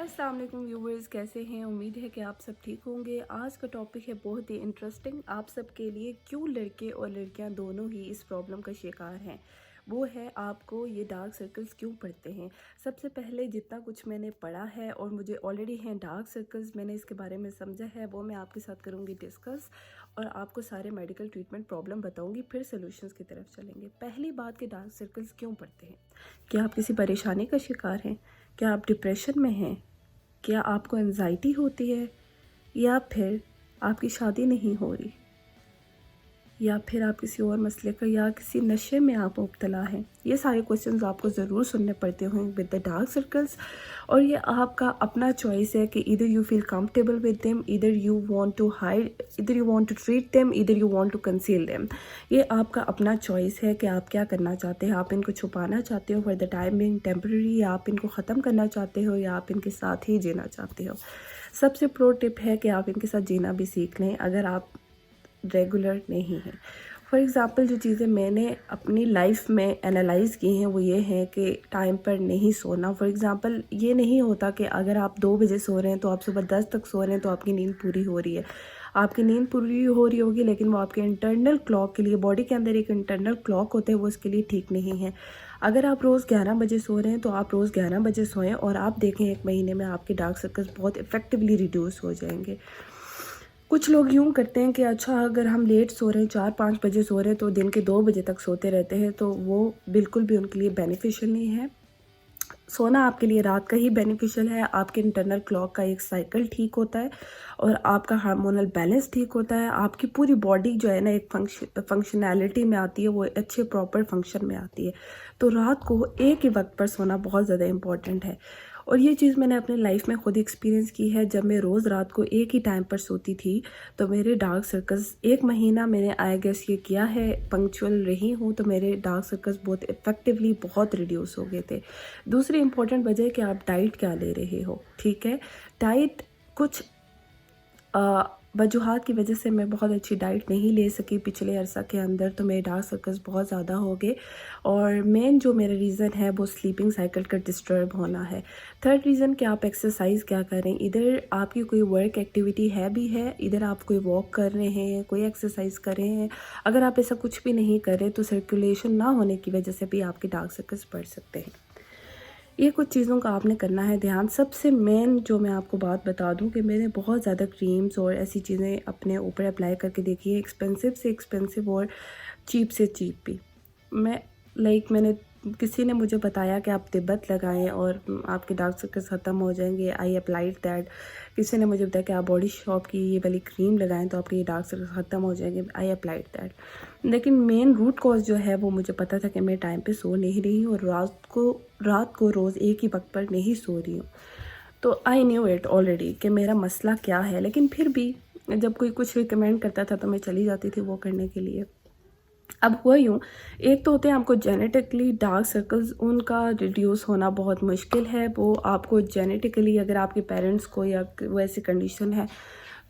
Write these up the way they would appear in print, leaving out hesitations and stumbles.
अस्सलाम वालेकुम व्यूवर्स, कैसे हैं? उम्मीद है कि आप सब ठीक होंगे। आज का टॉपिक है बहुत ही इंटरेस्टिंग आप सब के लिए। क्यों लड़के और लड़कियां दोनों ही इस प्रॉब्लम का शिकार हैं, वो है आपको ये डार्क सर्कल्स क्यों पड़ते हैं। सबसे पहले जितना कुछ मैंने पढ़ा है और मुझे ऑलरेडी हैं डार्क सर्कल्स, मैंने इसके बारे में समझा है, वो मैं आपके साथ करूँगी डिस्कस और आपको सारे मेडिकल ट्रीटमेंट प्रॉब्लम बताऊँगी, फिर सोल्यूशंस की तरफ चलेंगे। पहली बात कि डार्क सर्कल्स क्यों पड़ते हैं। क्या आप किसी परेशानी का शिकार हैं? क्या आप डिप्रेशन में हैं? क्या आपको एंजाइटी होती है? या फिर आपकी शादी नहीं हो रही? या फिर आप किसी और मसले का या किसी नशे में आप मुब्तला हैं? ये सारे क्वेश्चंस आपको ज़रूर सुनने पड़ते हैं विद द डार्क सर्कल्स। और ये आपका अपना चॉइस है कि either you feel comfortable with them, either you want to hide, either you want to treat them, either you want to conceal them. ये आपका अपना चॉइस है कि आप क्या करना चाहते हैं। आप इनको छुपाना चाहते हो for the time being temporary, या आप इनको ख़त्म करना चाहते हो, या आप इनके साथ ही जीना चाहते हो। सबसे प्रो टिप है कि आप इनके साथ जीना भी सीख लें अगर आप रेगुलर नहीं है। फॉर एग्ज़ाम्पल जो चीज़ें मैंने अपनी लाइफ में एनालाइज़ की हैं वो ये है कि टाइम पर नहीं सोना। फॉर एग्ज़ाम्पल ये नहीं होता कि अगर आप 2 बजे सो रहे हैं तो आप सुबह 10 तक सो रहे हैं तो आपकी नींद पूरी हो रही है। आपकी नींद पूरी हो रही होगी, लेकिन वो आपके इंटरनल क्लॉक के लिए, बॉडी के अंदर एक इंटरनल क्लॉक होता है, वो उसके लिए ठीक नहीं है। अगर आप रोज़ 11 बजे सो रहे हैं तो आप रोज़ 11 बजे सोएं और आप देखें 1 महीने में आपके डार्क सर्कल्स बहुत इफ़ेक्टिवली रिड्यूस हो जाएंगे। कुछ लोग यूँ करते हैं कि अच्छा अगर हम लेट सो रहे हैं, 4-5 बजे सो रहे हैं तो दिन के 2 बजे तक सोते रहते हैं, तो वो बिल्कुल भी उनके लिए बेनिफिशियल नहीं है। सोना आपके लिए रात का ही बेनिफिशियल है। आपके इंटरनल क्लॉक का एक साइकिल ठीक होता है और आपका हार्मोनल बैलेंस ठीक होता है। आपकी पूरी बॉडी जो है ना एक फंक्शनैलिटी में आती है, वो अच्छे प्रॉपर फंक्शन में आती है। तो रात को एक ही वक्त पर सोना बहुत ज़्यादा इम्पॉर्टेंट है। और ये चीज़ मैंने अपने लाइफ में खुद एक्सपीरियंस की है। जब मैं रोज़ रात को एक ही टाइम पर सोती थी तो मेरे डार्क सर्कल्स, 1 महीना मैंने आई गेस ये किया है, पंक्चुअल रही हूँ, तो मेरे डार्क सर्कल्स बहुत इफ़ेक्टिवली बहुत रिड्यूस हो गए थे। दूसरी इम्पॉर्टेंट वजह है कि आप डाइट क्या ले रहे हो, ठीक है। डाइट कुछ वजूहात की वजह से मैं बहुत अच्छी डाइट नहीं ले सकी पिछले अरसा के अंदर, तो मेरे डार्क सर्कल्स बहुत ज़्यादा हो गए। और मेन जो मेरा रीज़न है वो स्लीपिंग साइकिल का डिस्टर्ब होना है। थर्ड रीज़न कि आप एक्सरसाइज क्या करें। इधर आपकी कोई वर्क एक्टिविटी है भी है, इधर आप कोई वॉक कर रहे हैं, कोई एक्सरसाइज कर रहे हैं। अगर आप ऐसा कुछ भी नहीं कर रहे तो सर्कुलेशन ना होने की वजह से भी आपके डार्क सर्कल्स बढ़ सकते हैं। ये कुछ चीज़ों का आपने करना है ध्यान। सबसे मेन जो मैं आपको बात बता दूं कि मैंने बहुत ज़्यादा क्रीम्स और ऐसी चीज़ें अपने ऊपर अप्लाई करके देखी है, एक्सपेंसिव से एक्सपेंसिव और चीप से चीप भी। मैंने किसी ने मुझे बताया कि आप तिब्बत लगाएं और आपके डार्क सर्कल्स ख़त्म हो जाएंगे। I applied that. किसी ने मुझे बताया कि आप बॉडी शॉप की ये वाली क्रीम लगाएं तो आपके ये डार्क सर्कल्स ख़त्म हो जाएंगे। I applied that. लेकिन मेन रूट कॉज जो है वो मुझे पता था कि मैं टाइम पे सो नहीं रही हूँ और रात को रोज़ एक ही वक्त पर नहीं सो रही हूँ। तो आई न्यू इट ऑलरेडी कि मेरा मसला क्या है, लेकिन फिर भी जब कोई कुछ रिकमेंड करता था तो मैं चली जाती थी वो करने के लिए। अब हुआ यूँ, एक तो होते हैं आपको जेनेटिकली डार्क सर्कल्स, उनका रिड्यूस होना बहुत मुश्किल है। वो आपको जेनेटिकली, अगर आपके पेरेंट्स को या वैसी कंडीशन है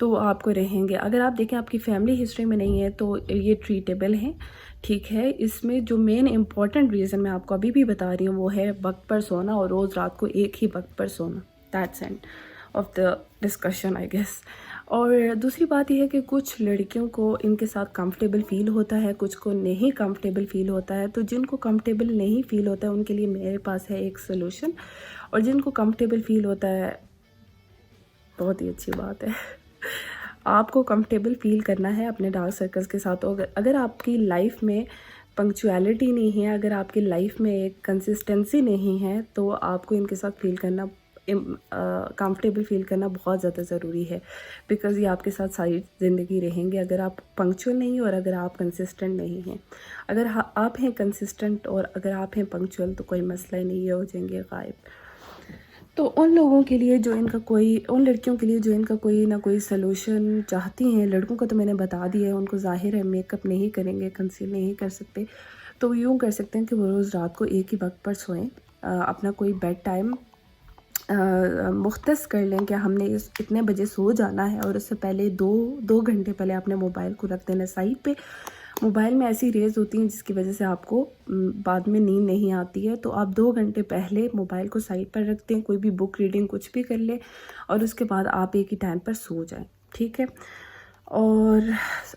तो वो आपको रहेंगे। अगर आप देखें आपकी फैमिली हिस्ट्री में नहीं है तो ये ट्रीटेबल हैं, ठीक है। इसमें जो मेन इंपॉर्टेंट रीज़न मैं आपको अभी भी बता रही हूँ वो है वक्त पर सोना और रोज़ रात को एक ही वक्त पर सोना। That's end of the discussion I guess. और दूसरी बात यह है कि कुछ लड़कियों को इनके साथ कंफर्टेबल फ़ील होता है, कुछ को नहीं कंफर्टेबल फ़ील होता है। तो जिनको कंफर्टेबल नहीं फ़ील होता है उनके लिए मेरे पास है एक सलूशन, और जिनको कंफर्टेबल फ़ील होता है बहुत ही अच्छी बात है। आपको कंफर्टेबल फ़ील करना है अपने डार्क सर्कल्स के साथ। तो अगर आपकी लाइफ में पंक्चुअलिटी नहीं है, अगर आपकी लाइफ में एक कंसिस्टेंसी नहीं है, तो आपको इनके साथ फ़ील करना, कंफर्टेबल फ़ील करना बहुत ज़्यादा ज़रूरी है। बिकॉज़ ये आपके साथ सारी ज़िंदगी रहेंगे अगर आप पंक्चुअल नहीं और अगर आप कंसिस्टेंट नहीं हैं। अगर आप हैं कंसिस्टेंट और अगर आप हैं पंक्चुअल तो कोई मसला ही नहीं, ये हो जाएंगे गायब। तो उन लोगों के लिए जो इनका कोई, उन लड़कियों के लिए जो इनका कोई ना कोई सलूशन चाहती हैं, लड़कों को तो मैंने बता दिया है, उनको ज़ाहिर है मेकअप नहीं करेंगे, कंसील नहीं कर सकते, तो यूँ कर सकते हैं कि वो रोज़ रात को एक ही वक्त पर सोएं। अपना कोई बेड टाइम मुख्तस कर लें कि हमने इतने बजे सो जाना है, और उससे पहले दो घंटे पहले आपने मोबाइल को रख देना साइड पे। मोबाइल में ऐसी रेज़ होती हैं जिसकी वजह से आपको बाद में नींद नहीं आती है, तो आप 2 घंटे पहले मोबाइल को साइड पर रख दें, कोई भी बुक रीडिंग कुछ भी कर लें और उसके बाद आप एक ही टाइम पर सो जाएँ, ठीक है? और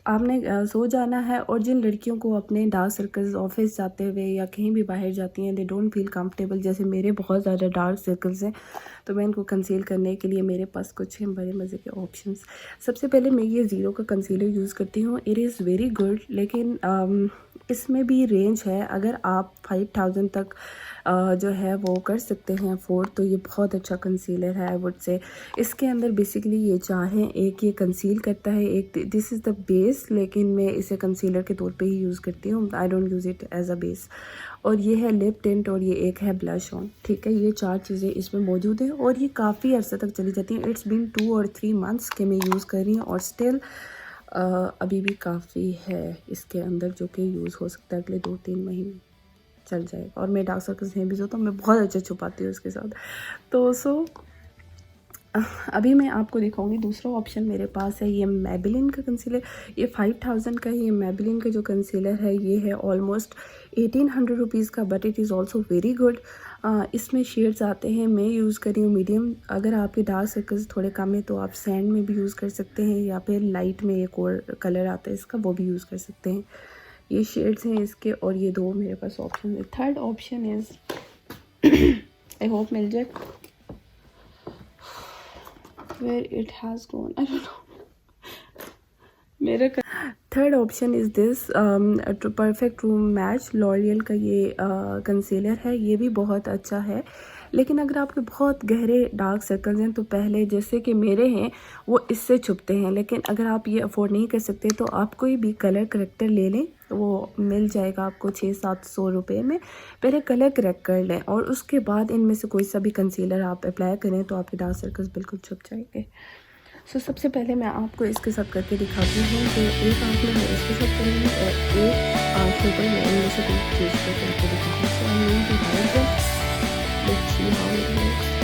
आपने सो जाना है। और जिन लड़कियों को अपने डार्क सर्कल्स ऑफिस जाते हुए या कहीं भी बाहर जाती हैं, दे डोंट फील कंफर्टेबल, जैसे मेरे बहुत ज़्यादा डार्क सर्कल्स हैं, तो मैं इनको कंसील करने के लिए मेरे पास कुछ हैं बड़े मज़े के ऑप्शंस। सबसे पहले मैं ये ज़ीरो का कंसीलर यूज़ करती हूँ। इट इज़ वेरी गुड, लेकिन इसमें भी रेंज है। अगर आप 5000 तक जो है वो कर सकते हैं अफोर्ड, तो ये बहुत अच्छा कंसीलर है आई वुड से। इसके अंदर बेसिकली ये चाहें, एक ये कंसील करता है, एक दिस इज़ द बेस, लेकिन मैं इसे कंसीलर के तौर पे ही यूज़ करती हूँ, I don't use it as a base. और ये है लिप टिंट और ये एक है ब्लश ऑन, ठीक है। ये 4 चीज़ें इसमें मौजूद हैं और ये काफ़ी अर्से तक चली जाती हैं। इट्स बीन 2 और 3 मंथ्स के मैं यूज़ कर रही हूँ और स्टिल अभी भी काफ़ी है इसके अंदर, जो कि यूज़ हो सकता है अगले 2-3 महीने चल जाएगा। और मेरे डार्क सर्कल्स हैं भी जो, तो मैं बहुत अच्छा छुपाती हूँ इसके साथ। तो अभी मैं आपको दिखाऊंगी दूसरा ऑप्शन मेरे पास है, ये मेबेलिन का कंसीलर। ये 5000 का है। ये मेबेलिन का जो कंसीलर है ये है ऑलमोस्ट 1800 रुपीज़ का, but it is also very good. इसमें शेड्स आते हैं, मैं यूज़ कर रही हूँ मीडियम। अगर आपके डार्क सर्कल्स थोड़े कम है तो आप सैंड में भी यूज़ कर सकते हैं, या फिर लाइट में एक और कलर आता है इसका, वो भी यूज़ कर सकते हैं। ये शेड्स हैं इसके और ये 2 मेरे पास ऑप्शन है। Third option is I hope मिल जाए, where it has gone, I don't know। मेरा third option is this perfect room match, L'Oreal का ये कंसीलर है। ये भी बहुत अच्छा है, लेकिन अगर आपके बहुत गहरे डार्क सर्कल्स हैं तो पहले जैसे कि मेरे हैं वो इससे छुपते हैं, लेकिन अगर आप ये अफोर्ड नहीं कर सकते तो आप कोई भी कलर करेक्टर ले लें, वो मिल जाएगा आपको 600-700 रुपये में। पहले कलर करेक्ट कर लें और उसके बाद इनमें से कोई सा भी कंसीलर आप अप्लाई करें तो आपके डार्क सर्कल्स बिल्कुल छुप जाएंगे। सबसे पहले मैं आपको इसके साथ करके दिखाती हूँ कि एक आँख में मैं इसके साथ करूँगी और एक आँख के ऊपर मैं इनमें से कोई चीज़ को करके दिखाऊँगी। So I need to hide this, let's see how it works.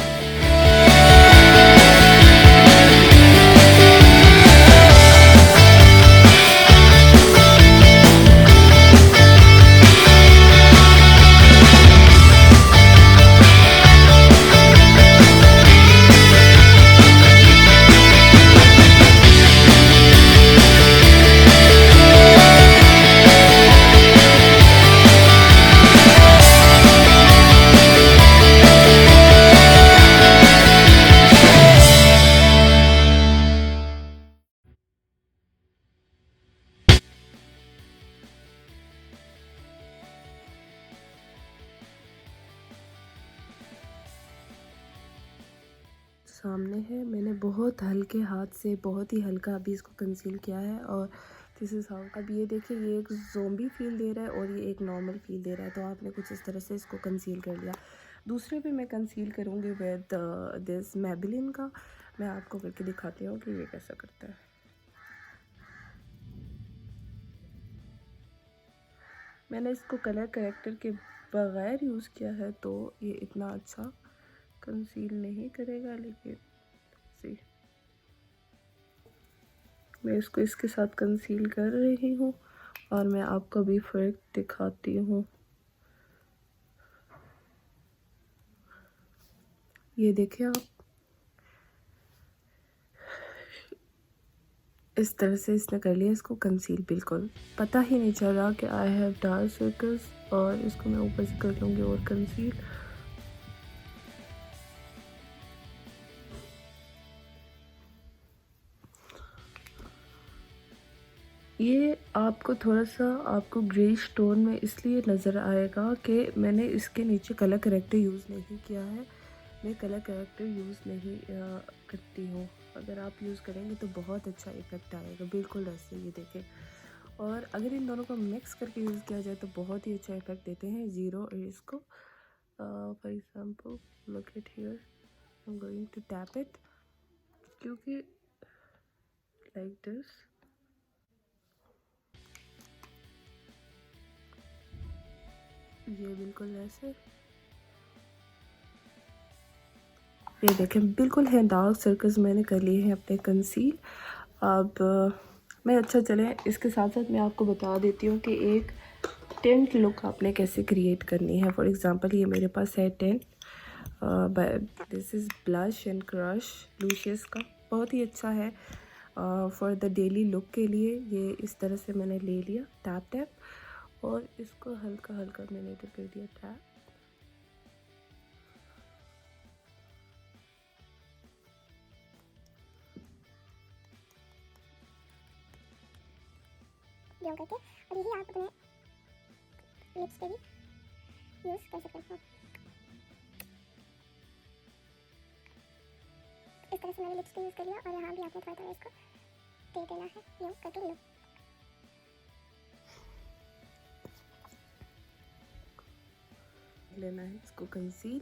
सामने है, मैंने बहुत हल्के हाथ से बहुत ही हल्का अभी इसको कंसील किया है और दिस इज़ हाउ। अब ये देखिए, ये एक ज़ोंबी फील दे रहा है और ये एक नॉर्मल फील दे रहा है, तो आपने कुछ इस तरह से इसको कंसील कर लिया। दूसरे पे मैं कंसील करूँगी विद दिस मेबेलिन का। मैं आपको करके दिखाती हूँ कि ये कैसा करता है। मैंने इसको कलर करेक्टर के बगैर यूज़ किया है, तो ये इतना अच्छा कंसील नहीं करेगा, लेकिन सी मैं इसको इसके साथ कंसील कर रही हूँ और मैं आपको भी फ़र्क दिखाती हूँ। ये देखिए आप, इस तरह से इसने कर लिया इसको कंसील, बिल्कुल पता ही नहीं चल रहा कि आई हैव डार्क सर्कल्स। और इसको मैं ऊपर से कर लूँगी और कंसील। ये आपको थोड़ा सा आपको ग्रेइश टोन में इसलिए नज़र आएगा कि मैंने इसके नीचे कलर करेक्टर यूज़ नहीं किया है। मैं कलर करेक्टर यूज़ नहीं करती हूँ। अगर आप यूज़ करेंगे तो बहुत अच्छा इफ़ेक्ट आएगा, बिल्कुल ऐसे ये देखें। और अगर इन दोनों को मिक्स करके यूज़ किया जाए तो बहुत ही अच्छा इफ़ेक्ट देते हैं ज़ीरो और इसको। For example look it here, I am going to tap it, क्योंकि लाइक दिस, ये बिल्कुल ऐसे, ये देखें बिल्कुल है डार्क सर्कल्स मैंने कर लिए हैं अपने कंसील। अब मैं अच्छा चलें, इसके साथ साथ मैं आपको बता देती हूँ कि एक टेंट लुक आपने कैसे क्रिएट करनी है। फॉर एग्ज़ाम्पल ये मेरे पास है tent, this is blush and crush luscious का, बहुत ही अच्छा है फॉर द डेली लुक के लिए। ये इस तरह से मैंने ले लिया टैप टैप, और इसको हल्का हल्का मैंने इधर कर दिया टैप। करके और यही आप अपने लिप्स पे भी यूज़ कर सकते हो। इस तरह से मैंने लिप्स पे यूज़ कर लिया और यहाँ भी आपने थोड़ा थोड़ा इसको दे देना है यूँ करके लुक। लेना है इसको कंसील।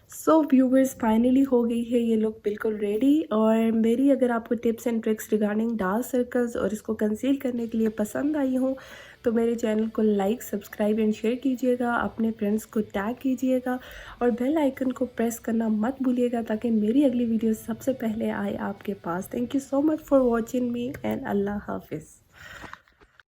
सो व्यूवर्स, फाइनली हो गई है ये लुक बिल्कुल रेडी। और मेरी अगर आपको tips and tricks regarding dark circles और इसको कंसील करने के लिए पसंद आई हो तो मेरे चैनल को लाइक, सब्सक्राइब एंड शेयर कीजिएगा, अपने फ्रेंड्स को टैग कीजिएगा और बेल आइकन को प्रेस करना मत भूलिएगा ताकि मेरी अगली वीडियो सबसे पहले आए आपके पास। Thank you so much for watching me and अल्लाह हाफिज़।